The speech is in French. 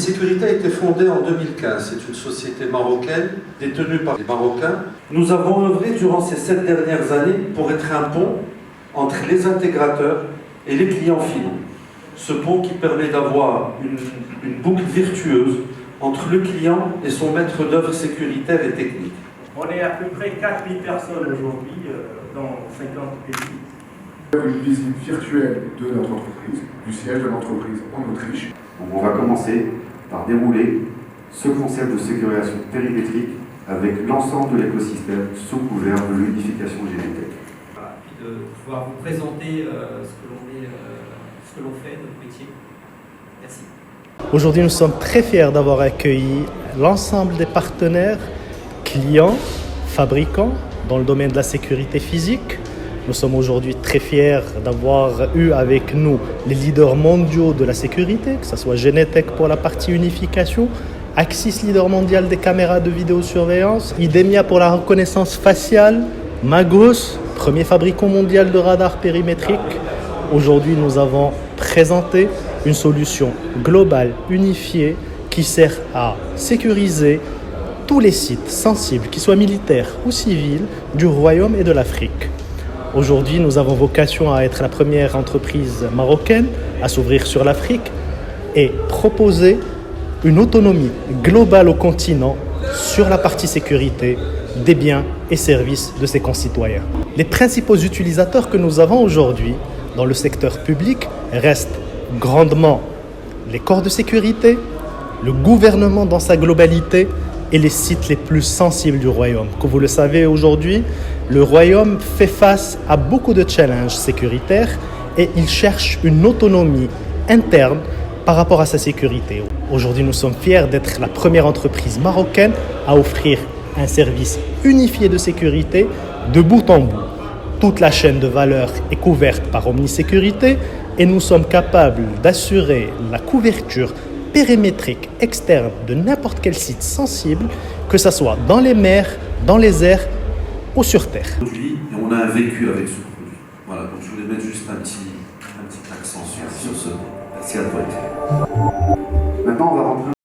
Sécurité a été fondée en 2015. C'est une société marocaine détenue par les Marocains. Nous avons œuvré durant ces 7 dernières années pour être un pont entre les intégrateurs et les clients finaux. Ce pont qui permet d'avoir une boucle virtueuse entre le client et son maître d'œuvre sécuritaire et technique. On est à peu près 4000 personnes aujourd'hui dans 50 pays. Une visite virtuelle de notre entreprise, du siège de l'entreprise en Autriche. Donc on va commencer par dérouler ce concept de sécurisation périmétrique avec l'ensemble de l'écosystème sous couvert de l'unification Genetec. Voilà, puis de pouvoir vous présenter ce que l'on fait, notre métier. Merci. Aujourd'hui, nous sommes très fiers d'avoir accueilli l'ensemble des partenaires, clients, fabricants dans le domaine de la sécurité physique. Nous sommes aujourd'hui très fiers d'avoir eu avec nous les leaders mondiaux de la sécurité, que ce soit Genetec pour la partie unification, Axis, leader mondial des caméras de vidéosurveillance, Idemia pour la reconnaissance faciale, Magos, premier fabricant mondial de radars périmétriques. Aujourd'hui, nous avons présenté une solution globale, unifiée, qui sert à sécuriser tous les sites sensibles, qu'ils soient militaires ou civils, du Royaume et de l'Afrique. Aujourd'hui, nous avons vocation à être la première entreprise marocaine à s'ouvrir sur l'Afrique et proposer une autonomie globale au continent sur la partie sécurité des biens et services de ses concitoyens. Les principaux utilisateurs que nous avons aujourd'hui dans le secteur public restent grandement les corps de sécurité, le gouvernement dans sa globalité et les sites les plus sensibles du Royaume. Comme vous le savez aujourd'hui, le Royaume fait face à beaucoup de challenges sécuritaires et il cherche une autonomie interne par rapport à sa sécurité. Aujourd'hui, nous sommes fiers d'être la première entreprise marocaine à offrir un service unifié de sécurité de bout en bout. Toute la chaîne de valeur est couverte par Omnisécurité et nous sommes capables d'assurer la couverture périmétrique externe de n'importe quel site sensible, que ce soit dans les mers, dans les airs ou sur terre. Aujourd'hui, on a un vécu avec ce produit. Voilà, donc je voulais mettre juste un petit accent sur ce. Merci à toi. Maintenant, on va rentrer